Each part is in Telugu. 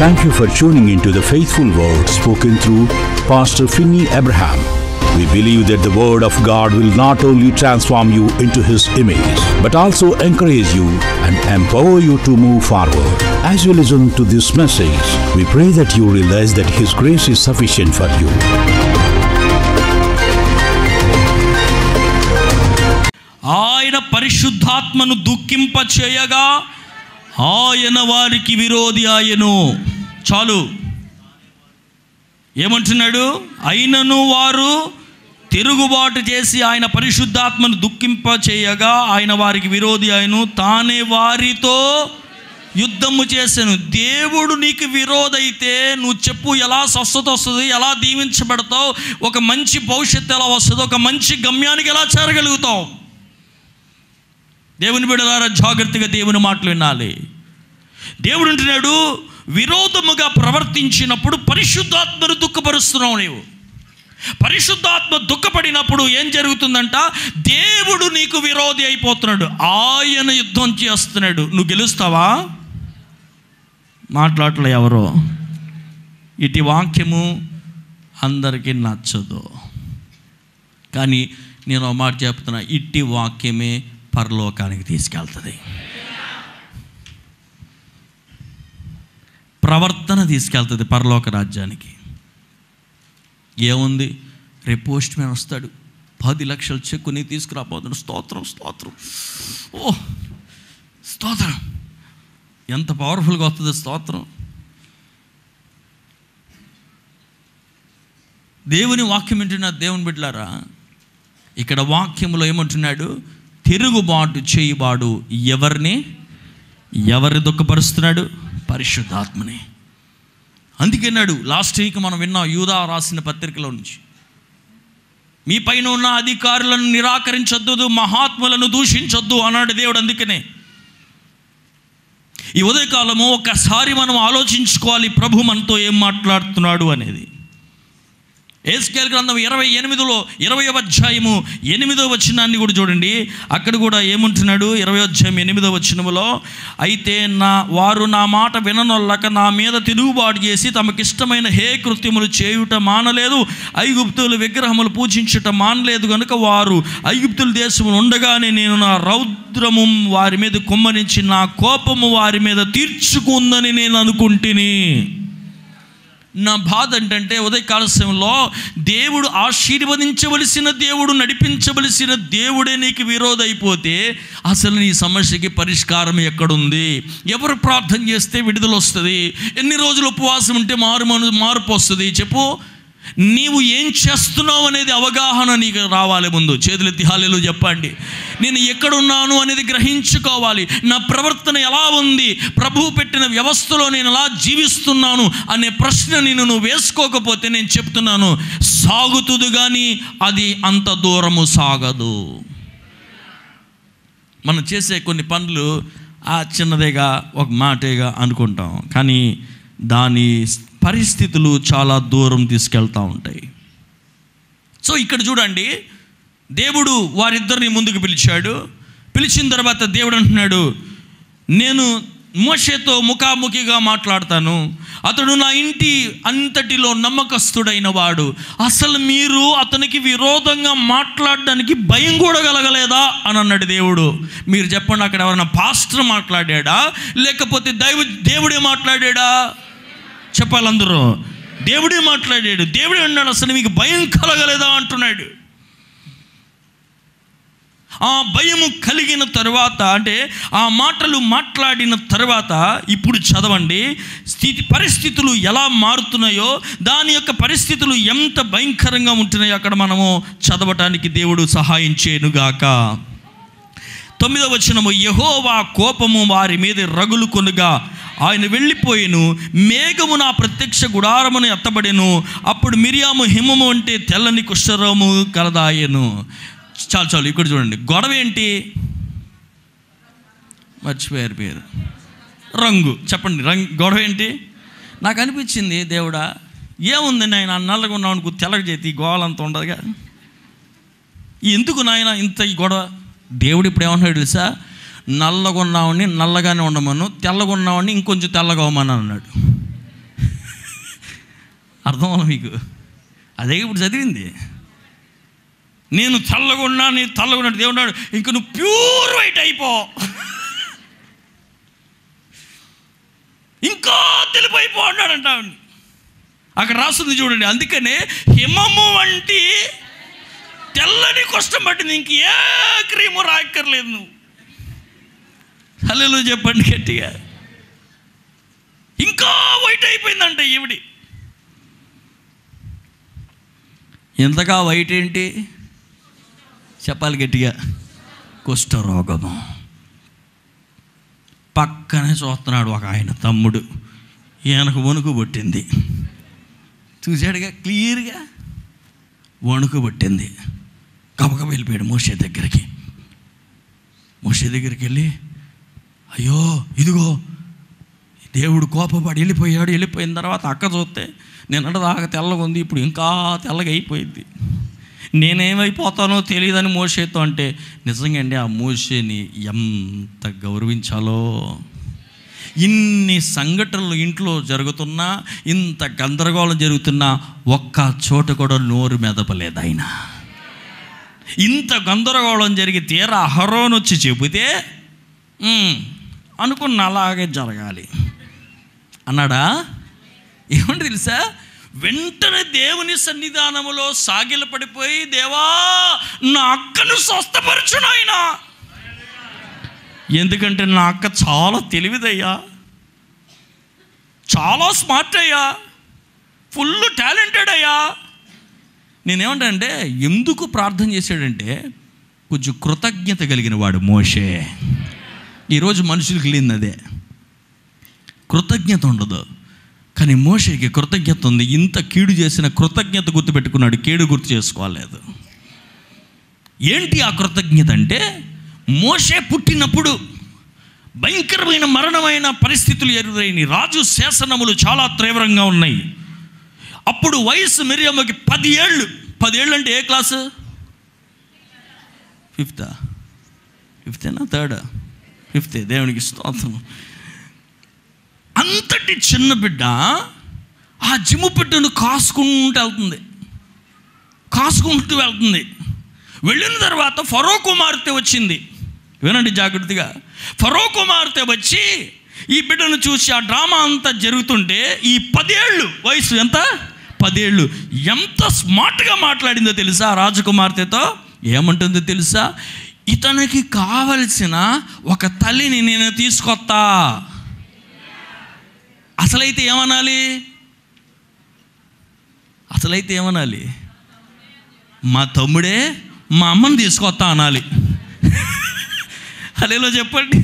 Thank you for tuning into the faithful word spoken through Pastor Finney Abraham. We believe that the word of God will not only transform you into His image, but also encourage you and empower you to move forward. As you listen to this message, we pray that you realize that His grace is sufficient for you. ఆయన పరిశుద్ధాత్మను దుఃఖింప చేయగా ఆయన వారికి విరోధి ఆయను. చాలు. ఏమంటున్నాడు? అయినను వారు తిరుగుబాటు చేసి ఆయన పరిశుద్ధాత్మను దుఃఖింప చేయగా ఆయన వారికి విరోధి ఆయను, తానే వారితో యుద్ధము చేశాను. దేవుడు నీకు విరోధైతే నువ్వు చెప్పు, ఎలా స్వస్థత వస్తుంది, ఎలా దీవించబడతావు, ఒక మంచి భవిష్యత్తు ఎలా వస్తుంది, ఒక మంచి గమ్యానికి ఎలా చేరగలుగుతావు? దేవుని బిడ్డలారా, జాగ్రత్తగా దేవుని మాటలు వినాలి. దేవుడు అంటున్నాడు, విరోధముగా ప్రవర్తించినప్పుడు పరిశుద్ధాత్మను దుఃఖపరుస్తున్నావు నీవు. పరిశుద్ధాత్మ దుఃఖపడినప్పుడు ఏం జరుగుతుందంట? దేవుడు నీకు విరోధి అయిపోతున్నాడు. ఆయన యుద్ధం చేస్తున్నాడు. నువ్వు గెలుస్తావా? మాట్లాడలే ఎవరో. ఇటు వాక్యము అందరికీ నచ్చదు, కానీ నేను ఒక మాట చెప్తున్నా, ఇట్టి వాక్యమే పరలోకానికి తీసుకెళ్తుంది. ప్రవర్తన తీసుకెళ్తుంది పరలోక రాజ్యానికి. ఏముంది? రేపు పోస్ట్ మ్యాన్ వస్తాడు, 10 లక్షల చెక్కు నీకు తీసుకురాపోతున్నాడు. స్తోత్రం, స్తోత్రం, ఓ స్తోత్రం. ఎంత పవర్ఫుల్గా వస్తుంది స్తోత్రం. దేవుని వాక్యం వింటున్న దేవుని బిడ్డలారా, ఇక్కడ వాక్యంలో ఏమంటున్నాడు? తిరుగుబాటు చేయబాడు ఎవరిని దుఃఖపరుస్తున్నాడు? పరిశుద్ధాత్మని. అందుకన్నాడు, లాస్ట్ వీక్ మనం విన్నాం యూదా రాసిన పత్రికలో నుంచి, మీ పైన ఉన్న అధికారులను నిరాకరించొద్దు, మహాత్ములను దూషించొద్దు అన్నాడు దేవుడు. అందుకనే ఈ ఉదయకాలము ఒక్కసారి మనం ఆలోచించుకోవాలి, ప్రభు మనతో ఏం మాట్లాడుతున్నాడు అనేది. ఎహెజ్కేలు గ్రంథం 28లో 20వ అధ్యాయము 8వ వచనాన్ని కూడా చూడండి. అక్కడ కూడా ఏమంటున్నాడు? 20వ అధ్యాయం 8వ వచనములో, అయితే వారు నా మాట విననొల్లక నా మీద తిరుగుబాటు చేసి తమకిష్టమైన హే కృత్యములు చేయుట మానలేదు, ఐగుప్తులు విగ్రహములు పూజించుట మానలేదు కనుక వారు ఐగుప్తుల దేశములు ఉండగానే నేను నా రౌద్రము వారి మీద కుమ్మరించి నా కోపము వారి మీద తీర్చుకుందని నేను అనుకుంటుని. నా బాధ ఏంటంటే, ఉదయకాల సమయంలో దేవుడు ఆశీర్వదించవలసిన దేవుడు, నడిపించవలసిన దేవుడే నీకు విరోధి అయిపోతే అసలు నీ సమస్యకి పరిష్కారం ఎక్కడుంది? ఎవరు ప్రార్థన చేస్తే విడుదల వస్తుంది? ఎన్ని రోజులు ఉపవాసం ఉంటే మార్పు వస్తుంది? చెప్పు. నీవు ఏం చేస్తున్నావు అనేది అవగాహన నీకు రావాలి. ముందు చేతులెత్తి హల్లెలూయా చెప్పండి. నేను ఎక్కడున్నాను అనేది గ్రహించుకోవాలి. నా ప్రవర్తన ఎలా ఉంది, ప్రభువు పెట్టిన వ్యవస్థలో నేను ఎలా జీవిస్తున్నాను అనే ప్రశ్న నువ్వు వేసుకోకపోతే నేను చెప్తున్నాను, సాగుతుంది కానీ అది అంత దూరము సాగదు. మనం చేసే కొన్ని పనులు చిన్నదేగా, ఒక మాటేగా అనుకుంటాం, కానీ దాని పరిస్థితులు చాలా దూరం తీసుకెళ్తూ ఉంటాయి. సో ఇక్కడ చూడండి, దేవుడు వారిద్దరిని ముందుకు పిలిచాడు. పిలిచిన తర్వాత దేవుడు అంటున్నాడు, నేను మోషేతో ముఖాముఖిగా మాట్లాడతాను, అతడు నా ఇంటి అంతటిలో నమ్మకస్తుడైన వాడు. అసలు మీరు అతనికి విరోధంగా మాట్లాడడానికి భయం కూడా కలగలేదా అని అన్నాడు దేవుడు. మీరు చెప్పండి, అక్కడ ఎవరైనా పాస్టర్ మాట్లాడా లేకపోతే దేవుడే మాట్లాడా? చెప్పాలి అందరూ. దేవుడే మాట్లాడాడు. దేవుడే అన్నాడు, అసలు మీకు భయం కలగలేదా అంటున్నాడు. ఆ భయము కలిగిన తర్వాత, అంటే ఆ మాటలు మాట్లాడిన తర్వాత, ఇప్పుడు చదవండి, పరిస్థితులు ఎలా మారుతున్నాయో, దాని యొక్క పరిస్థితులు ఎంత భయంకరంగా ఉంటున్నాయో అక్కడ మనము చదవటానికి దేవుడు సహాయం చేయనుగాక. 9వ వచనము, యెహోవా కోపము వారి మీద రగులు కొనుగా ఆయన వెళ్ళిపోయిను, మేఘము నా ప్రత్యక్ష గుడారమును ఎత్తబడెను, అప్పుడు మిరియాము హిమము అంటే తెల్లని కుష్ఠరోగము కలదాయను. చాలు ఇక్కడ చూడండి, గొడవ ఏంటి? మర్చిపోయారు పేరు, రంగు. చెప్పండి, గొడవ ఏంటి? నాకు అనిపించింది, దేవుడా ఏముంది నాయన, నల్లగా ఉన్నావు తెల్లగా చేతి గోవాలంతా ఉండదుగా, ఎందుకు నాయన ఇంత ఈ గొడవ? దేవుడు ఇప్పుడు ఏమన్నాడు తెలుసా? నల్లగా ఉన్నామని నల్లగానే ఉండమను, తెల్లగా ఉన్నామని ఇంకొంచెం తెల్లగా అవ్వమని అన్నాడు. అర్థం అవ్వాలి మీకు? అదే ఇప్పుడు చదివింది. నేను తెల్లగున్నా, నేను తెల్లగున్నాడు దేవుడు, ఇంక నువ్వు ప్యూర్ వైట్ అయిపో, ఇంకా తెలిపైపో అన్నాడంట. అక్కడ రాస్తుంది చూడండి. అందుకనే హిమము వంటి తెల్లని కష్టం పట్టింది, ఇంక ఏ క్రీము రాయక్కర్లేదు నువ్వు. హల్లెలూయా చెప్పండి గట్టిగా. ఇంకా వైట్ అయిపోయిందంట ఈవిడి. ఎంతగా వైట్ ఏంటి చెప్పాలి గట్టిగా? కుష్ఠరోగము. పక్కనే చూస్తున్నాడు ఒక ఆయన తమ్ముడు, ఈయనకు వణుకు పుట్టింది. చూశాడుగా క్లియర్గా, వణుకు పుట్టింది. గబగబ వెళ్ళిపోయాడు మోషే దగ్గరికి. మోషే దగ్గరికి వెళ్ళి, అయ్యో ఇదిగో దేవుడు కోపపడి వెళ్ళిపోయిన తర్వాత అక్క చూస్తే నిన్నటి దాకా తెల్లగా ఉంది, ఇప్పుడు ఇంకా తెల్లగా అయిపోయింది, నేనేమైపోతానో తెలియదని మోషేతో అంటే, నిజంగా అండి ఆ మోషేని ఎంత గౌరవించాలో. ఇన్ని సంఘటనలు ఇంట్లో జరుగుతున్నా, ఇంత గందరగోళం జరుగుతున్నా ఒక్క చోట కూడా నోరు మెదపలేదు ఆయన. ఇంత గందరగోళం జరిగి తీరా అహరోను వచ్చి చెబితే అనుకున్న అలాగే జరగాలి అన్నాడా? ఏమంటే తెలుసా, వెంటనే దేవుని సన్నిధానములో సాగిలపడిపోయి, దేవా నా అక్కను స్వస్థపరచు నాయనా, ఎందుకంటే నా అక్క చాలా తెలివిదయ్యా, చాలా స్మార్ట్ అయ్యా, ఫుల్ టాలెంటెడ్ అయ్యా. నేనేమంటానంటే, ఎందుకు ప్రార్థన చేశాడంటే కొంచెం కృతజ్ఞత కలిగిన వాడు మోషే. ఈరోజు మనుషులకి లేనిది అదే, కృతజ్ఞత ఉండదు. కానీ మోషేకి కృతజ్ఞత ఉంది. ఇంత కీడు చేసిన కృతజ్ఞత గుర్తుపెట్టుకున్నాడు, కీడు గుర్తు చేసుకోలేదు. ఏంటి ఆ కృతజ్ఞత అంటే, మోషే పుట్టినప్పుడు భయంకరమైన మరణమైన పరిస్థితులు ఎదురైనాయి. రాజు శాసనములు చాలా తీవ్రంగా ఉన్నాయి. అప్పుడు వయసు మిరియమ్మకి 10 ఏళ్ళు. 10 ఏళ్ళు అంటే ఏ క్లాసు? 5th, 3rd, 5th. దేవునికి స్తోత్రం. అంతటి చిన్న బిడ్డ ఆ జిమ్ము బిడ్డను కాసుకుంటూ వెళ్తుంది. వెళ్ళిన తర్వాత ఫరో కుమార్తె వచ్చింది. వినండి జాగ్రత్తగా. ఫరో కుమార్తె వచ్చి ఈ బిడ్డను చూసి ఆ డ్రామా అంతా జరుగుతుంటే, ఈ 10 ఏళ్ళు వయసు, ఎంత 10 ఏళ్ళు, ఎంత స్మార్ట్గా మాట్లాడిందో తెలుసా రాజకుమార్తెతో? ఏమంటుందో తెలుసా? ఇతనికి కావలసిన ఒక తల్లిని నేను తీసుకొస్తా. అసలైతే ఏమనాలి? మా తమ్ముడే మా అమ్మని తీసుకొస్తా అనాలి. హల్లెలూయా చెప్పండి.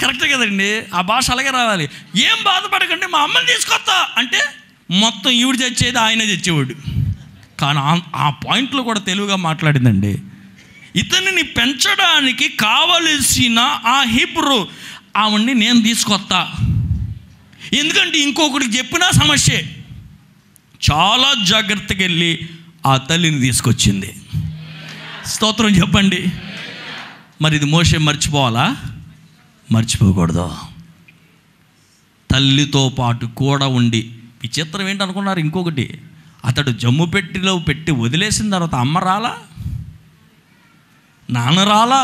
కరెక్టే కదండి, ఆ భాష అలాగే రావాలి. ఏం బాధపడకండి, మా అమ్మని తీసుకొస్తా అంటే మొత్తం ఈవిడ చచ్చేది, ఆయన చచ్చేవాడు. కానీ ఆ పాయింట్లో కూడా తెలుగుగా మాట్లాడిందండి. ఇతనిని పెంచడానికి కావలసిన ఆ హీబ్రూ ఆవిడ్ని నేను తీసుకొస్తా. ఎందుకంటే ఇంకొకటికి చెప్పినా సమస్యే. చాలా జాగ్రత్తగా వెళ్ళి ఆ తల్లిని తీసుకొచ్చింది. స్తోత్రం చెప్పండి. మరి ఇది మోషే మర్చిపోవాలా? మర్చిపోకూడదు. తల్లితో పాటు కూడా ఉండి, విచిత్రం ఏంటనుకున్నారు? ఇంకొకటి, అతడు జమ్ము పెట్టిలో పెట్టి వదిలేసిన తర్వాత అమ్మ రాలా, నాన్న రాలా,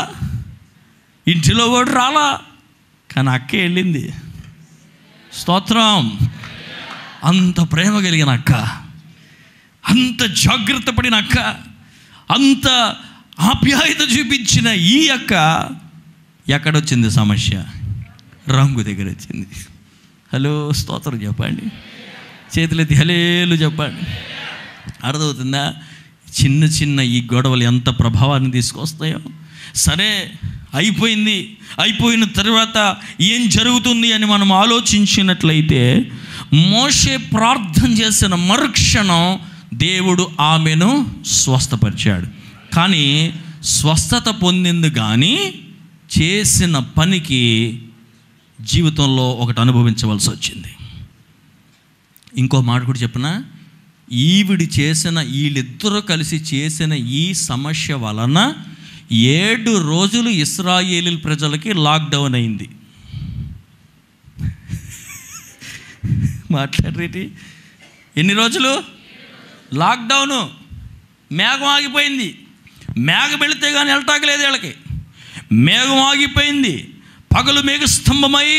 ఇంటిలో కూడా రాలా, కానీ అక్కే వెళ్ళింది. స్తోత్రం. అంత ప్రేమ కలిగిన అక్క, అంత జాగ్రత్త పడిన అక్క, అంత ఆప్యాయత చూపించిన ఈ అక్క ఎక్కడొచ్చింది సమస్య? రంగు దగ్గర వచ్చింది. హలో స్తోత్రం చెప్పండి, చేతులెత్తి హల్లేలూయా చెప్పండి. అర్థమవుతుందా? చిన్న చిన్న ఈ గొడవలు ఎంత ప్రభావాన్ని తీసుకొస్తాయో. సరే అయిపోయిన తర్వాత ఏం జరుగుతుంది అని మనం ఆలోచించినట్లయితే, మోషే ప్రార్థన చేసిన మరుక్షణం దేవుడు ఆమెను స్వస్థపరిచాడు. కానీ స్వస్థత పొందింది, కానీ చేసిన పనికి జీవితంలో ఒకటి అనుభవించవలసి వచ్చింది. ఇంకో మాట కూడా చెప్పనా, వీళ్ళిద్దరూ కలిసి చేసిన ఈ సమస్య వలన 7 రోజులు ఇశ్రాయేలు ప్రజలకి లాక్డౌన్ అయింది. మాట్లాడరేటి? ఎన్ని రోజులు? లాక్డౌను. మేఘం ఆగిపోయింది. మేఘం వెళితే కానీ వెళ్ళటాకలేదు వీళ్ళకి. మేఘం ఆగిపోయింది. పగలు మేఘస్తంభమై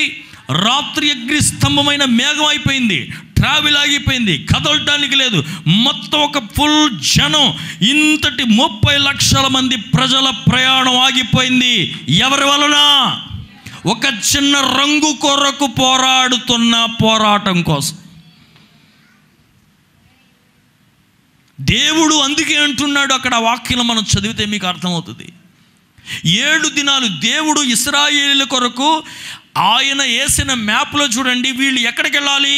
రాత్రి అగ్నిస్తంభమైన మేఘం అయిపోయింది. ట్రావెల్ ఆగిపోయింది, కదలటానికి లేదు. మొత్తం ఒక ఫుల్ జనం, ఇంతటి 30 లక్షల మంది ప్రజల ప్రయాణం ఆగిపోయింది. ఎవరి వలన? ఒక చిన్న రంగు కొరకు పోరాడుతున్న పోరాటం కోసం. దేవుడు అందుకే అంటున్నాడు, అక్కడ వాక్యం మనం చదివితే మీకు అర్థమవుతుంది. 7 దినాలు దేవుడు ఇశ్రాయేలీయుల కొరకు ఆయన వేసిన మ్యాప్లో చూడండి, వీళ్ళు ఎక్కడికి వెళ్ళాలి?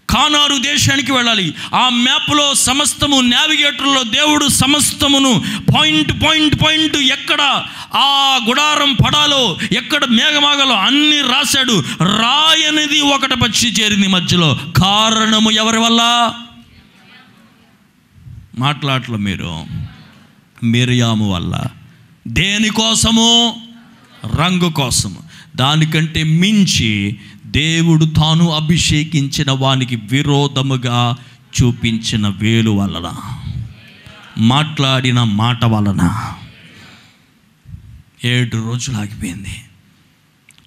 కానాను దేశానికి వెళ్ళాలి. ఆ మ్యాప్లో సమస్తము, నావిగేటర్లో దేవుడు సమస్తమును పాయింట్ ఎక్కడ ఆ గుడారం పడాలో, ఎక్కడ మేఘమాగలో అన్నీ రాశాడు. రాయనిది ఒకటి పచ్చి చేరింది మధ్యలో. కారణము ఎవరి వల్ల? మాట్లాడలే మీరు. మిరియాము వల్ల. దేనికోసము? రంగు కోసము. దానికంటే మించి దేవుడు తాను అభిషేకించిన వానికి విరోధముగా చూపించిన వేలు వలన, మాట్లాడిన మాట వలన 7 రోజులు ఆగిపోయింది.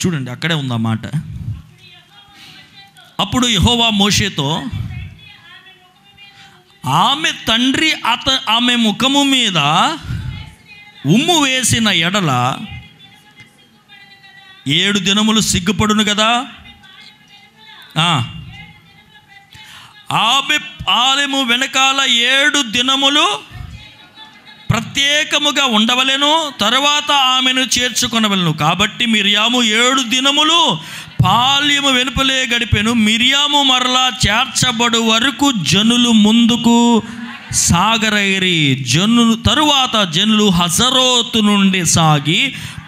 చూడండి, అక్కడే ఉంది ఆ మాట. అప్పుడు యెహోవా మోషేతో, ఆమె తండ్రి ఆమె ముఖము మీద ఉమ్ము వేసిన ఎడల 7 దినములు సిగ్గుపడును కదా. ఆమె ఆలెము వెనకాల 7 దినములు ప్రత్యేకముగా ఉండవలెను, తరువాత ఆమెను చేర్చుకొనవలెను. కాబట్టి మిరియాము 7 దినములు పాల్యము వెనుపలే గడిపెను. మిరియాము మరలా చేర్చబడు వరకు జనులు ముందుకు సాగరైరి. తరువాత జనులు హజరోతు నుండి సాగి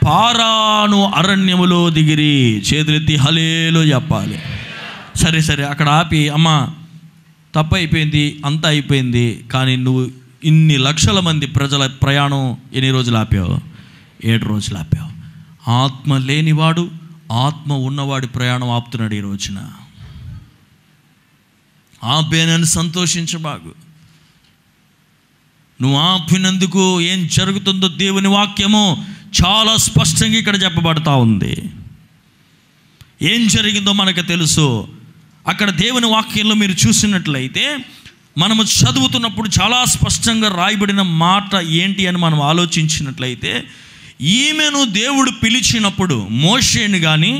పారాను అరణ్యములో దిగిరి. చేతులెత్తి హల్లెలూయా చెప్పాలి. సరే అక్కడ ఆపి, అమ్మా తప్పు అయిపోయింది, అంతా అయిపోయింది, కానీ నువ్వు ఇన్ని లక్షల మంది ప్రజల ప్రయాణం ఎన్ని రోజులు ఆపావు? 7 రోజులు ఆపావు. ఆత్మ లేనివాడు ఆత్మ ఉన్నవాడి ప్రయాణం ఆపుతున్నాడు ఈ రోజున. ఆపేనని సంతోషించబాగు. నువ్వు ఆపినందుకు ఏం జరుగుతుందో దేవుని వాక్యము చాలా స్పష్టంగా ఇక్కడ చెప్పబడతా ఉంది. ఏం జరిగిందో మనకు తెలుసు. అక్కడ దేవుని వాక్యంలో మీరు చూసినట్లయితే, మనము చదువుతున్నప్పుడు చాలా స్పష్టంగా రాయబడిన మాట ఏంటి అని మనం ఆలోచించినట్లయితే, ఈమెను దేవుడు పిలిచినప్పుడు మోషేను కానీ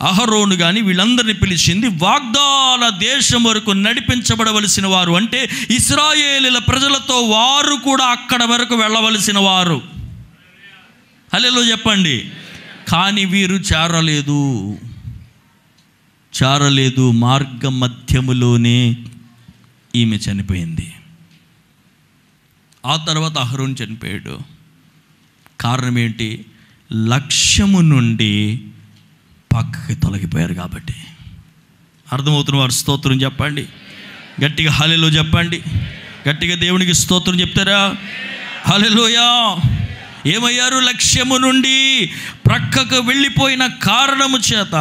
అహరోను కానీ వీళ్ళందరినీ పిలిచింది వాగ్దాన దేశం వరకు నడిపించబడవలసిన వారు. అంటే ఇశ్రాయేలీల ప్రజలతో వారు కూడా అక్కడ వరకు వెళ్ళవలసిన వారు. హల్లెలూయా చెప్పండి. కానీ వీరు చారలేదు. మార్గ మధ్యములోనే ఈమె చనిపోయింది. ఆ తర్వాత అహరోను చనిపోయాడు. కారణం ఏంటి? లక్ష్యము నుండి పక్కకి తొలగిపోయారు కాబట్టి. అర్థమవుతున్న వారు స్తోత్రం చెప్పండి. గట్టిగా హల్లెలూయా చెప్పండి. గట్టిగా దేవునికి స్తోత్రం చెప్తారా? హల్లెలూయా. ఏమయ్యారు? లక్ష్యము నుండి ప్రక్కకు వెళ్ళిపోయిన కారణము చేత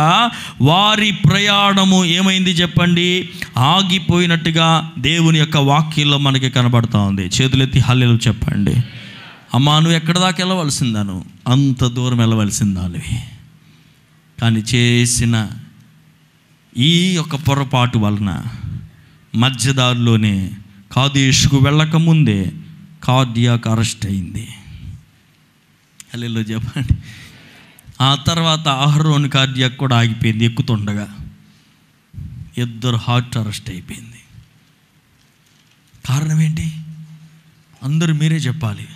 వారి ప్రయాణము ఏమైంది చెప్పండి? ఆగిపోయినట్టుగా దేవుని యొక్క వాక్యంలో మనకి కనబడతా ఉంది. చేతులెత్తి హల్లెలూయా చెప్పండి. అమ్మా, నువ్వు ఎక్కడ దాకా వెళ్ళవలసిందాను? అంత దూరం వెళ్ళవలసిందానివి. కానీ చేసిన ఈ యొక్క పొరపాటు వలన మధ్యదారిలోనే కాదేశుకు వెళ్ళకముందే కార్డియాక్ అరెస్ట్ అయింది. హల్లెలూయా చెప్పండి. ఆ తర్వాత అహరోను కార్డియాక్ కూడా ఆగిపోయింది. ఎక్కుతుండగా 2 హార్ట్ అరెస్ట్ అయిపోయింది. కారణం ఏంటి? అందరూ మీరే చెప్పాలి.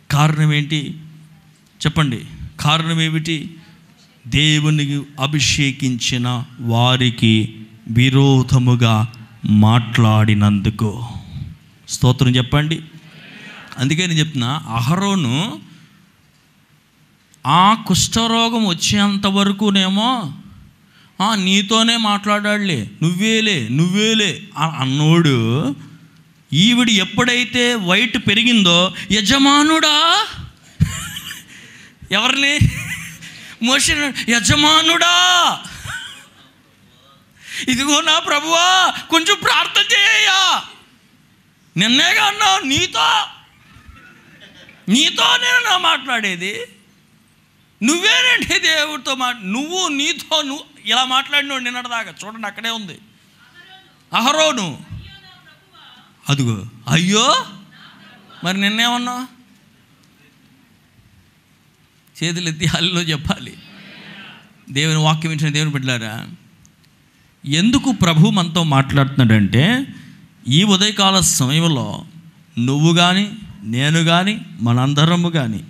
కారణం ఏంటి చెప్పండి? కారణం ఏమిటి? దేవునికి అభిషేకించిన వారికి విరోధముగా మాట్లాడినందుకు. స్తోత్రం చెప్పండి. అందుకే నేను చెప్తున్నా, అహరోను ఆ కుష్ఠరోగం వచ్చేంత వరకునేమో నీతోనే మాట్లాడాడులే, నువ్వేలే అన్నోడు. ఈవిడి ఎప్పుడైతే వైట్ పెరిగిందో, యజమానుడా, ఎవరిని? మోషే, యజమానుడా, ఇదిగో నా ప్రభువా కొంచెం ప్రార్థన చేయ్యా, నిన్నేగా అన్నావు, నీతో నేను నా మాట్లాడేది, నువ్వేనంటే దేవుడితో నువ్వు ఇలా మాట్లాడినోడు నిన్నటిదాకా చూడండి అక్కడే ఉంది. అహరోను అదిగో అయ్యో మరి నిన్నేమన్నావు? చేతులు ఎత్తి హల్లెలూయా చెప్పాలి. దేవుని వాక్యం ఇచ్చిన దేవుని బిడ్డలారా, ఎందుకు ప్రభు మనతో మాట్లాడుతున్నాడంటే ఈ ఉదయకాల సమయంలో నువ్వు కానీ నేను కానీ మనందరము కానీ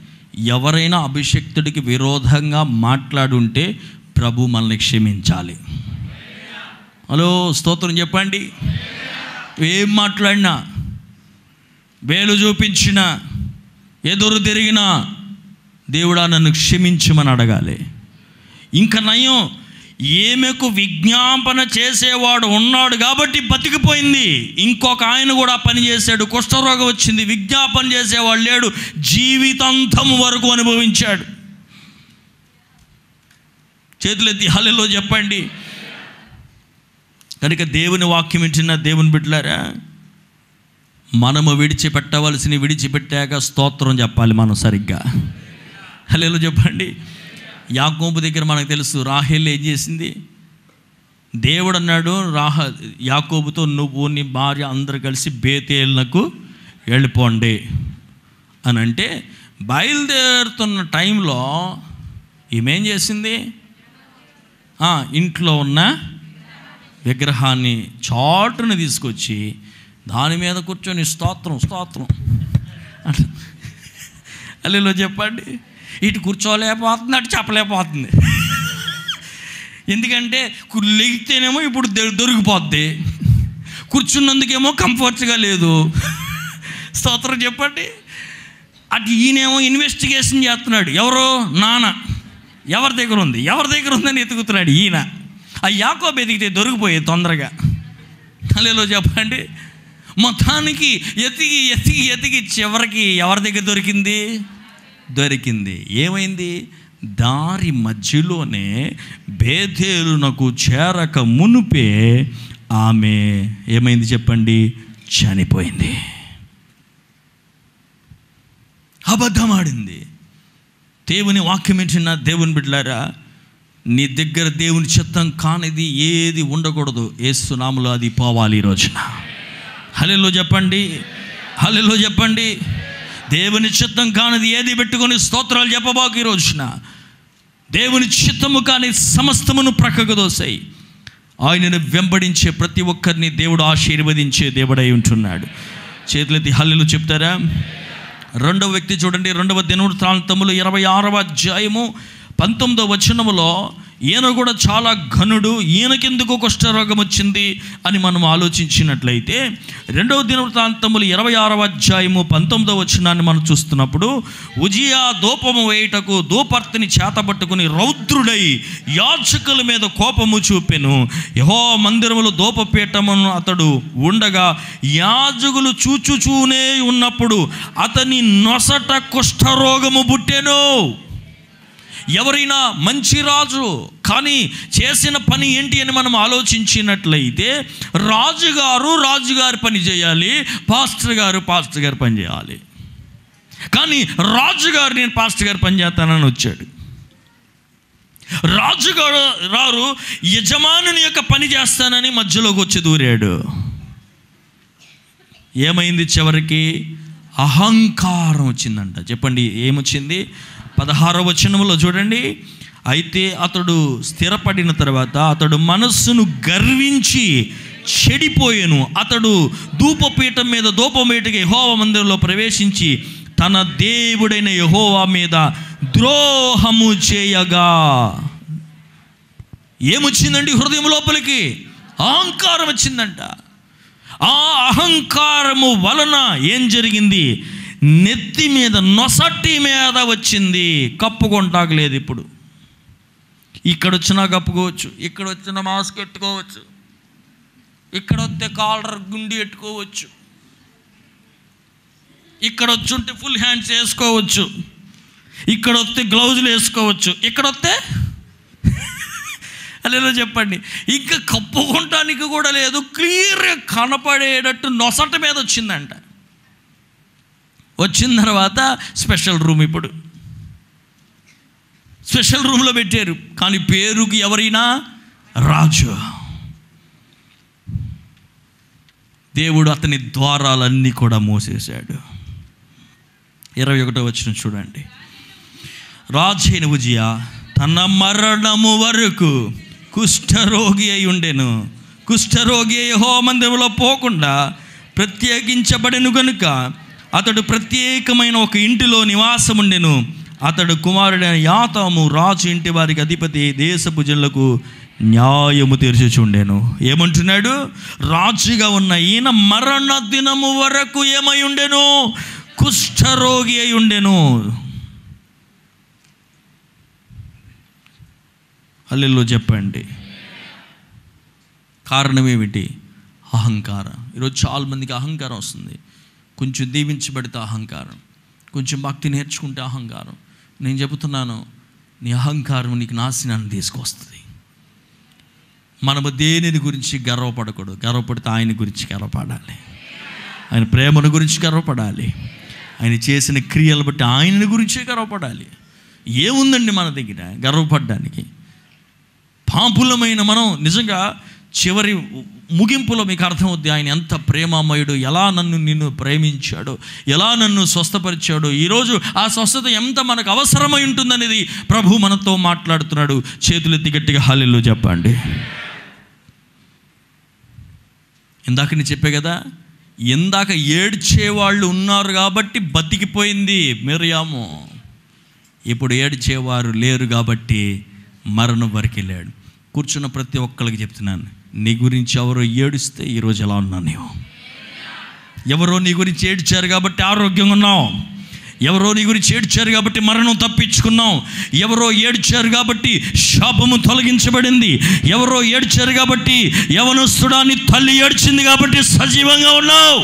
ఎవరైనా అభిషక్తుడికి విరోధంగా మాట్లాడుంటే ప్రభు మనల్ని క్షమించాలి. హలో స్తోత్రం చెప్పండి. ఏం మాట్లాడినా, వేలు చూపించినా, ఎదురు తిరిగినా దేవుడా నన్ను క్షమించమని అడగాలి. ఇంకా నయం, ఈమెకు విజ్ఞాపన చేసేవాడు ఉన్నాడు కాబట్టి బతికిపోయింది. ఇంకొక ఆయన కూడా పని చేశాడు, కుష్ఠరోగం వచ్చింది, విజ్ఞాపన చేసేవాడు లేడు, జీవితాంతం వరకు అనుభవించాడు. చేతులెత్తి హల్లెలూయా చెప్పండి. కనుక దేవుని వాక్యం ఇచ్చిన దేవుని బిడ్డలారా, మనము విడిచిపెట్టాక స్తోత్రం చెప్పాలి మనం సరిగ్గా. హల్లెలూయా చెప్పండి. యాకోబు దగ్గర మనకు తెలుసు, రాహేల్ ఏం చేసింది? దేవుడు అన్నాడు యాకోబుతో, నువ్వు నీ భార్య అందరు కలిసి బేతేలునకు వెళ్ళిపోండి అని అంటే, బయలుదేరుతున్న టైంలో ఈమెం చేసింది? ఇంట్లో ఉన్న విగ్రహాన్ని చాటును తీసుకొచ్చి దాని మీద కూర్చొని స్తోత్రం హల్లెలూయా చెప్పండి. ఇటు కూర్చోలేకపోతుంది, అటు చెప్పలేకపోతుంది. ఎందుకంటే లెగితేనేమో ఇప్పుడు దొరికిపోద్ది, కూర్చున్నందుకేమో కంఫర్ట్గా లేదు. స్తోత్రం చెప్పండి. అటు ఈయనేమో ఇన్వెస్టిగేషన్ చేస్తున్నాడు. ఎవరు? నాన్న. ఎవరి దగ్గర ఉందని ఎతుకుతున్నాడు ఈయన. ఆ యాకోబు ఎదిగితే దొరికిపోయేది తొందరగా. హల్లెలూయా చెప్పండి. మొత్తానికి ఎతికి చివరికి ఎవరి దగ్గర దొరికింది. ఏమైంది? దారి మధ్యలోనే బేతేలునకు చేరక మునుపే ఆమె ఏమైంది చెప్పండి? చనిపోయింది. అబద్ధమాడింది. దేవుని వాక్యం ఏంటిన దేవుని బిడ్డలారా, నీ దగ్గర దేవుని చిత్తం కానిది ఏది ఉండకూడదు. యేసు నామములో అది పోవాలి ఈ రోజున. హల్లెలూయా చెప్పండి. హల్లెలూయా చెప్పండి. దేవుని చిత్తం కానిది ఏది పెట్టుకొని స్తోత్రాలు చెప్పబాకు ఈ రోజున. దేవుని చిత్తము కాని సమస్తమును ప్రక్కకు దోసాయి. ఆయనను వెంబడించే ప్రతి ఒక్కరిని దేవుడు ఆశీర్వదించే దేవుడై ఉంటున్నాడు. చేతులెత్తి హల్లెలూయా చెప్తారా? రెండవ వ్యక్తి చూడండి, 2వ దినవృత్తాంతములు 26వ అధ్యాయము 19వ వచనములో ఈయన కూడా చాలా ఘనుడు, ఈయనకెందుకు కుష్ఠరోగం వచ్చింది అని మనం ఆలోచించినట్లయితే 2వ దినవృత్తాంతములు 26వ అధ్యాయము 19వ వచనాన్ని మనం చూస్తున్నప్పుడు, ఉజియా ధూపము వేయుటకు ధూపర్తిని చేతబట్టుకుని రౌద్రుడై యాజకుల మీద కోపము చూపెను. యెహోవా మందిరములో ధూపపీఠమును అతడు ఉండగా యాజకులు చూచుచూనే ఉన్నప్పుడు అతని నొసట కుష్ఠరోగము పుట్టెను. ఎవరైనా మంచి రాజు కానీ చేసిన పని ఏంటి అని మనం ఆలోచించినట్లయితే, రాజుగారి పని చేయాలి, పాస్టర్ గారు పని చేయాలి. కానీ రాజుగారు నేను పాస్టర్ గారు పని చేస్తానని వచ్చాడు. రాజుగారు యజమానుని యొక్క పని చేస్తానని మధ్యలోకి వచ్చి దూరాడు. ఏమైంది? చివరికి అహంకారం వచ్చిందంట. చెప్పండి ఏమొచ్చింది? 16వ వచనములో చూడండి. అయితే అతడు స్థిరపడిన తర్వాత అతడు మనస్సును గర్వించి చెడిపోయెను. అతడు ధూపపీఠం మీద ధూపమేటుగా యెహోవా మందిరంలో ప్రవేశించి తన దేవుడైన యెహోవా మీద ద్రోహము చేయగా ఏమొచ్చిందండి? హృదయం లోపలికి అహంకారం వచ్చిందంట. ఆ అహంకారము వలన ఏం జరిగింది? నెత్తి మీద నొసటి మీద వచ్చింది. కప్పుకుంటాకలేదు. ఇప్పుడు ఇక్కడ వచ్చినా కప్పుకోవచ్చు, ఇక్కడ వచ్చిన మాస్క్ పెట్టుకోవచ్చు, ఇక్కడ వస్తే కాలర్ గుండి పెట్టుకోవచ్చు, ఇక్కడ వచ్చి ఉంటే ఫుల్ హ్యాండ్స్ వేసుకోవచ్చు, ఇక్కడ వస్తే గ్లౌజులు వేసుకోవచ్చు, ఇక్కడ వస్తే అలా చెప్పండి. ఇంకా కప్పుకోవటానికి కూడా లేదు, క్లియర్గా కనపడేటట్టు నొసట మీద వచ్చిందంట. వచ్చిన తర్వాత స్పెషల్ రూమ్, ఇప్పుడు స్పెషల్ రూమ్లో పెట్టారు. కానీ పేరుకి ఎవరైనా రాజు. దేవుడు అతని ద్వారాలన్నీ కూడా మూసేశాడు. 21వ వచనం చూడండి. రాజైన ఉజ్జియా తన మరణము వరకు కుష్ఠరోగి అయి ఉండెను. కుష్ఠరోగి యెహోవా మందిరంలో పోకుండా ప్రత్యేకించబడెను గనుక అతడు ప్రత్యేకమైన ఒక ఇంటిలో నివాసం ఉండెను. అతడు కుమారుడైన యాతాము రాజు ఇంటి వారికి అధిపతి, దేశపు జనులకు న్యాయము తీర్చుచుండెను. ఏమంటున్నాడు? రాజుగా ఉన్న ఈయన మరణ దినము వరకు ఏమై ఉండెను? కుష్ఠరోగి అయి ఉండెను. హల్లెలూయా చెప్పండి. కారణం ఏమిటి? అహంకారం. ఈరోజు చాలా మందికి అహంకారం వస్తుంది. కొంచెం దీవించబడితే అహంకారం, కొంచెం భక్తి నేర్చుకుంటే అహంకారం. నేను చెబుతున్నాను, నీ అహంకారం నీకు నాశనాన్ని తీసుకొస్తుంది. మనము దేనిని గురించి గర్వపడకూడదు. గర్వపడితే ఆయన గురించి గర్వపడాలి, ఆయన ప్రేమను గురించి గర్వపడాలి, ఆయన చేసిన క్రియలు బట్టి ఆయన గురించే గర్వపడాలి. ఏముందండి మన దగ్గర గర్వపడడానికి? పాపులమైన మనం నిజంగా చివరి ముగింపులో మీకు అర్థమవుద్ది ఆయన ఎంత ప్రేమామయుడు, ఎలా నిన్ను ప్రేమించాడు, ఎలా నన్ను స్వస్థపరిచాడు. ఈరోజు ఆ స్వస్థత ఎంత మనకు అవసరమై ఉంటుందనేది ప్రభు మనతో మాట్లాడుతున్నాడు. చేతులెత్తి గట్టిగా హల్లెలూయా చెప్పండి. ఇందాక నేను చెప్పే కదా, ఇందాక ఏడ్చేవాళ్ళు ఉన్నారు కాబట్టి బతికిపోయింది మిర్యాము. ఇప్పుడు ఏడ్చేవారు లేరు కాబట్టి మరణం వరకు వెళ్ళాడు. కూర్చున్న ప్రతి ఒక్కరికి చెప్తున్నాను, నీ గురించి ఎవరో ఏడుస్తే ఈరోజు ఎలా ఉన్నావు నీవు? ఎవరో నీ గురించి ఏడ్చారు కాబట్టి ఆరోగ్యంగా ఉన్నావు. ఎవరో నీ గురించి ఏడ్చారు కాబట్టి మరణం తప్పించుకున్నావు. ఎవరో ఏడ్చారు కాబట్టి శాపము తొలగించబడింది. ఎవరో ఏడ్చారు కాబట్టి యవనస్తుడాన్ని తల్లి ఏడ్చింది కాబట్టి సజీవంగా ఉన్నావు.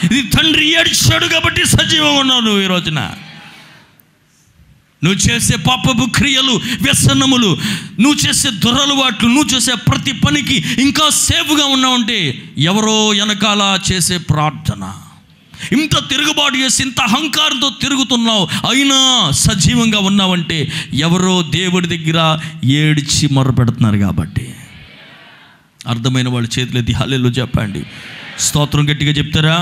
ఇది తండ్రి ఏడ్చాడు కాబట్టి సజీవంగా ఉన్నావు నువ్వు ఈ రోజున. నువ్వు చేసే పాపపు క్రియలు, వ్యసనములు, నువ్వు చేసే దురలవాట్లు, నువ్వు చేసే ప్రతి పనికి ఇంకా సేఫ్గా ఉన్నావంటే ఎవరో వెనకాల చేసే ప్రార్థన. ఇంత తిరుగుబాటు చేసి ఇంత అహంకారంతో తిరుగుతున్నావు, అయినా సజీవంగా ఉన్నావంటే ఎవరో దేవుడి దగ్గర ఏడ్చి మొరపెడుతున్నారు కాబట్టి. అర్థమైన వాళ్ళు చేతులెత్తి హల్లెలూయా చెప్పండి. స్తోత్రం గట్టిగా చెప్తారా?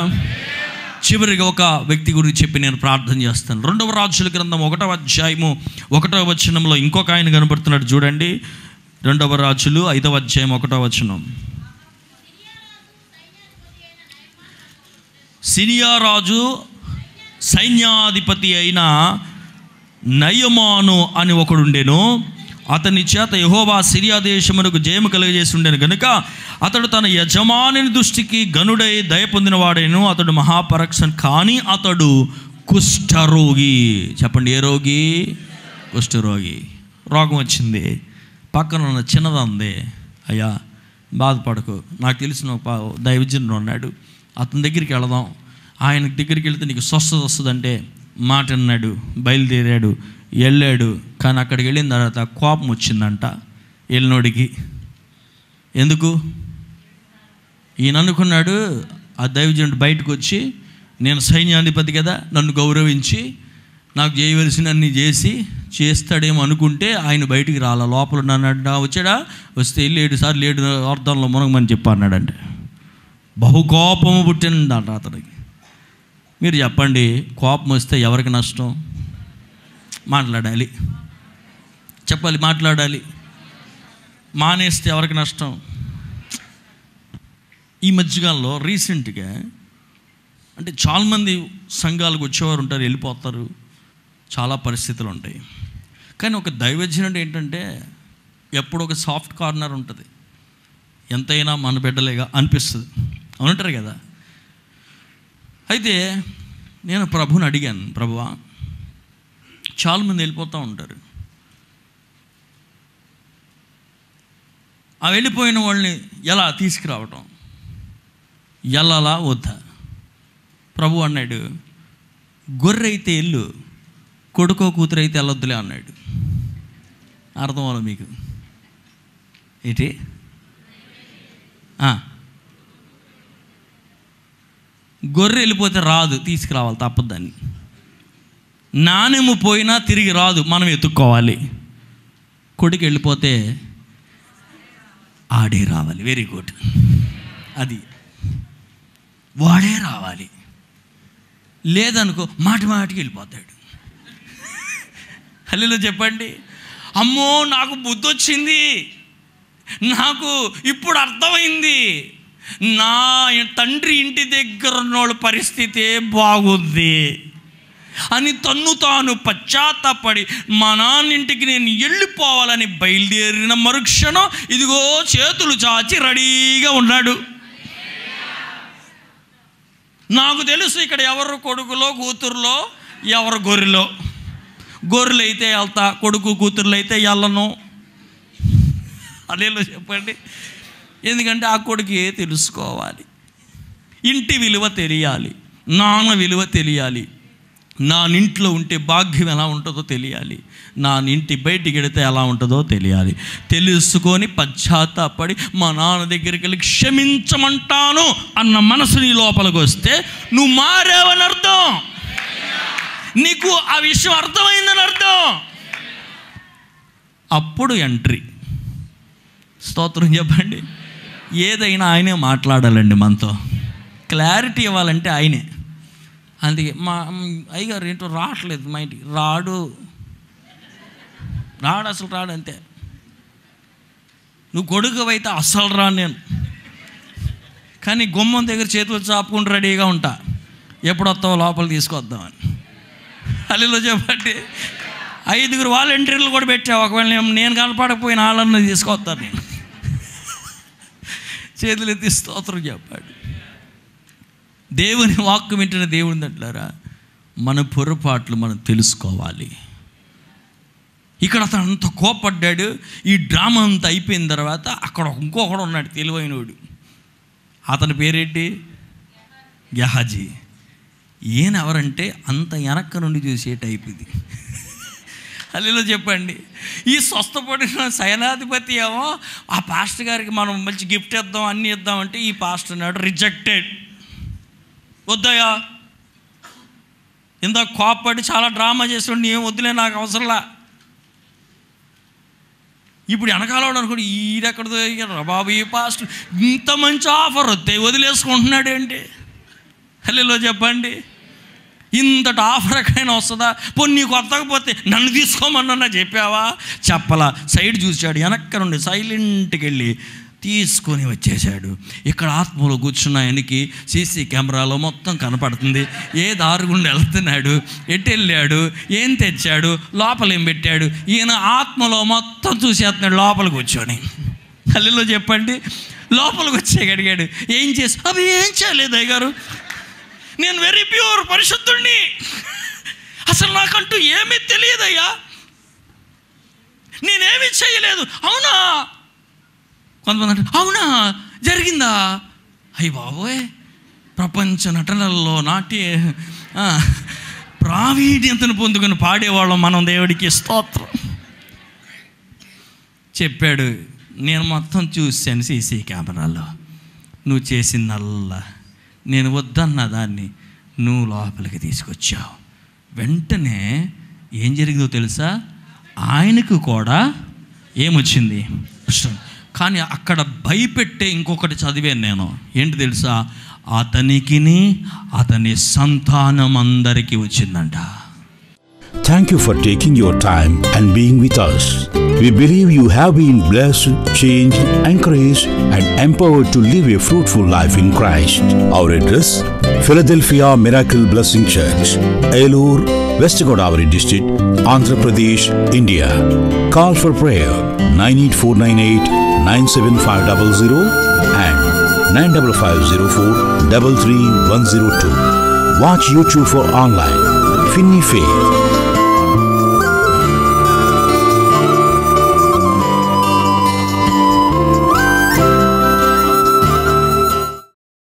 చివరిగా ఒక వ్యక్తి గురించి చెప్పి నేను ప్రార్థన చేస్తాను. 2వ రాజుల గ్రంథం 1వ అధ్యాయము 1వ వచనంలో ఇంకొక ఆయన కనబడుతున్నాడు చూడండి. 2వ రాజులు 5వ అధ్యాయం 1వ వచనం. సిరియా రాజు సైన్యాధిపతి అయిన నయమాను అని ఒకడుండెను. అతని చేత యెహోవా సిరియా దేశమునకు జయము కలుగజేసి ఉండెను గనుక అతడు తన యజమాని దృష్టికి గనుడై దయ పొందినవాడేను. అతడు మహాపరక్షన్, కానీ అతడు కుష్ఠరోగి. చెప్పండి, ఏ రోగి? కుష్ఠరోగి. రోగం వచ్చింది, పక్కన ఉన్న చిన్నదంది, అయ్యా బాధపడకు, నాకు తెలిసిన ఒక దైవజనుడు ఉన్నాడు, అతని దగ్గరికి వెళదాం, ఆయన దగ్గరికి వెళితే నీకు స్వస్థత వస్తుందంటే మాట అన్నాడు. బయలుదేరాడు, వెళ్ళాడు. కానీ అక్కడికి వెళ్ళిన తర్వాత కోపం వచ్చిందంట వెళ్ళినోడికి. ఎందుకు? ఈయన అనుకున్నాడు, ఆ దైవజనుడు బయటకు వచ్చి, నేను సైన్యాధిపతి కదా, నన్ను గౌరవించి నాకు చేయవలసినన్ని చేస్తాడేమో అనుకుంటే ఆయన బయటికి రాలా. లోపల నన్ను వచ్చాడా, వస్తే వెళ్ళి 7 సార్లు 7 అర్థంలో మునగమని చెప్పి అన్నాడంటే బహు కోపము పుట్టిందంట అతనికి. మీరు చెప్పండి, కోపం వస్తే ఎవరికి నష్టం? మాట్లాడాలి, చెప్పాలి, మాట్లాడాలి. మానేస్తే ఎవరికి నష్టం? ఈ మధ్యకాలంలో రీసెంట్గా అంటే చాలామంది సంఘాలకు వచ్చేవారు ఉంటారు, వెళ్ళిపోతారు, చాలా పరిస్థితులు ఉంటాయి. కానీ ఒక దైవజనుడు ఏంటంటే ఎప్పుడు ఒక సాఫ్ట్ కార్నర్ ఉంటుంది, ఎంతైనా మన బిడ్డలేగా అనిపిస్తుంది, అవునంటారు కదా. అయితే నేను ప్రభుని అడిగాను, ప్రభువా చాలామంది వెళ్ళిపోతూ ఉంటారు, ఆ వెళ్ళిపోయిన వాళ్ళని ఎలా తీసుకురావటం, వెళ్ళాలా వద్దా? ప్రభు అన్నాడు, గొర్రె అయితే ఎల్లు, కొడుకో కూతురు అయితే వెళ్ళొద్దులే అన్నాడు. అర్థం అవ్వాలి మీకు? ఏంటి? గొర్రె వెళ్ళిపోతే రాదు, తీసుకురావాలి, తప్పదని. నాణెము పోయినా తిరిగి రాదు, మనం ఎత్తుక్కోవాలి. కొడుకు వెళ్ళిపోతే ఆడే రావాలి. వెరీ గుడ్, అది వాడే రావాలి. లేదనుకో మాటికి వెళ్ళిపోతాడు. హల్లెలూయా చెప్పండి. అమ్మో నాకు బుద్ధి వచ్చింది, నాకు ఇప్పుడు అర్థమైంది, నా తండ్రి ఇంటి దగ్గర ఉన్నోళ్ళ పరిస్థితే బాగుంది అని తన్ను తాను పశ్చాత్తాపడి మా నాన్నింటికి నేను వెళ్ళిపోవాలని బయలుదేరిన మరుక్షణం ఇదిగో చేతులు చాచి రెడీగా ఉన్నాడు. నాకు తెలుసు ఇక్కడ ఎవరు కొడుకులో కూతురులో ఎవరు గొర్రెలో. గొర్రెలు అయితే వెళ్తా, కొడుకు కూతురులు అయితే వెళ్ళను. అదేలో చెప్పండి. ఎందుకంటే ఆ కొడుకు తెలుసుకోవాలి, ఇంటి విలువ తెలియాలి, నాన్న విలువ తెలియాలి, నా ఇంట్లో ఉంటే భాగ్యం ఎలా ఉంటుందో తెలియాలి, నా ఇంటి బయటికి వెళితే ఎలా ఉంటుందో తెలియాలి. తెలుసుకొని పశ్చాత్తాపడి మా నాన్న దగ్గరికి వెళ్ళి క్షమించమంటాను అన్న మనసు నీ లోపలికి వస్తే నువ్వు మారావని అర్థం, నీకు ఆ విషయం అర్థమైందని అర్థం. అప్పుడు ఎంట్రీ. స్తోత్రం చెప్పండి. ఏదైనా ఆయనే మాట్లాడాలండి మనతో, క్లారిటీ ఇవ్వాలంటే ఆయనే. అందుకే మా అయ్యగారు ఏంటో రావట్లేదు మా ఇంటికి, రాడు అసలు రాడు, అంతే. నువ్వు కొడుకు అయితే అస్సలు రాను నేను, కానీ గుమ్మం దగ్గర చేతులు చాపుకుంటూ రెడీగా ఉంటా, ఎప్పుడు వస్తావో లోపల తీసుకొద్దామని. హల్లెలూయా చెప్పండి. 5 వాలంటీర్లు కూడా పెట్టావు, ఒకవేళ నేను కనపడకపోయిన వాళ్ళని తీసుకొస్తాను నేను. చేతులు ఎత్తి స్తోత్రం చెప్పాడు. దేవుని వాక్కు వింటున్న దేవుని అంటారా, మన పొరపాట్లు మనం తెలుసుకోవాలి. ఇక్కడ అతను అంత కోపడ్డాడు. ఈ డ్రామా అంతా అయిపోయిన తర్వాత అక్కడ ఇంకొకడు ఉన్నాడు తెలివైనోడు. అతని పేరేంటి? గెహాజీ. ఈయన ఎవరంటే అంత వెనక్క నుండి చూసే టైప్ ఇది. హల్లెలూయా చెప్పండి. ఈ స్వస్థపడిన సైనాధిపతి ఏమో ఆ పాస్టర్ గారికి మనం మంచి గిఫ్ట్ ఇద్దాం, అన్నీ ఇద్దామంటే ఈ పాస్టర్ నాడు రిజెక్టెడ్. వద్దయా, ఇంత కోపడి చాలా డ్రామా చేసి ఏం వద్దులే, నాకు అవసరంలా. ఇప్పుడు వెనకాలవాడు అనుకోండి, ఈడెక్కడదో బాబు ఈ పాస్టర్ ఇంత మంచి ఆఫర్ వస్తే వదిలేసుకుంటున్నాడు ఏంటి? హల్లెలూయా చెప్పండి. ఇంతటి ఆఫర్ ఎక్కడైనా వస్తుందా? పోనీ నీకు వద్దకపోతే నన్ను తీసుకోమన్నా చెప్పావా? చెప్పలా. సైడ్ చూశాడు, వెనక్క నుండి సైలెంట్కి వెళ్ళి తీసుకొని వచ్చేసాడు. ఇక్కడ ఆత్మలో కూర్చున్న ఆయనకి సీసీ కెమెరాలో మొత్తం కనపడుతుంది. ఏ దారి గుండా వెళ్తున్నాడు, ఎటు వెళ్ళాడు, ఏం తెచ్చాడు, లోపల ఏం పెట్టాడు. ఈయన ఆత్మలో మొత్తం చూసేస్తున్నాడు లోపల కూర్చొని. హల్లెలూయా చెప్పండి. లోపలికి వచ్చే అడిగాడు, ఏం చేసి? అవి ఏం చేయలేదు అయ్యగారు, నేను వెరీ ప్యూర్ పరిశుద్ధుణ్ణి, అసలు నాకంటూ ఏమీ తెలియదయ్యా, నేనేమీ చేయలేదు. అవునా? కొంతమంది అంటే అవునా, జరిగిందా? అయ్యి బాబోయ్, ప్రపంచ నటనల్లో నాట్య ప్రావీణ్యతను పొందుకొని పాడేవాళ్ళం మనం. దేవుడికి స్తోత్రం. చెప్పాడు, నేను మొత్తం చూశాను సీసీ కెమెరాలో, నువ్వు చేసిందల్లా నేను వద్దన్న దాన్ని నువ్వు లోపలికి తీసుకొచ్చావు. వెంటనే ఏం జరిగిందో తెలుసా? ఆయనకు కూడా ఏమొచ్చింది? కానీ అక్కడ భయపెట్టే ఇంకొకటి చదివాను నేను. ఏంటి తెలుసా? అతనికిని అతని సంతానం అందరికీ వచ్చిందంట. Thank you for taking your time and being with us. We believe you have been blessed, changed, encouraged, and empowered to live a fruitful life in Christ. Our address: Philadelphia Miracle Blessing Church, Elur, West Godavari District, Andhra Pradesh, India. Call for prayer 98498-97500 and 95504-33102. Watch YouTube for online Finney Faith.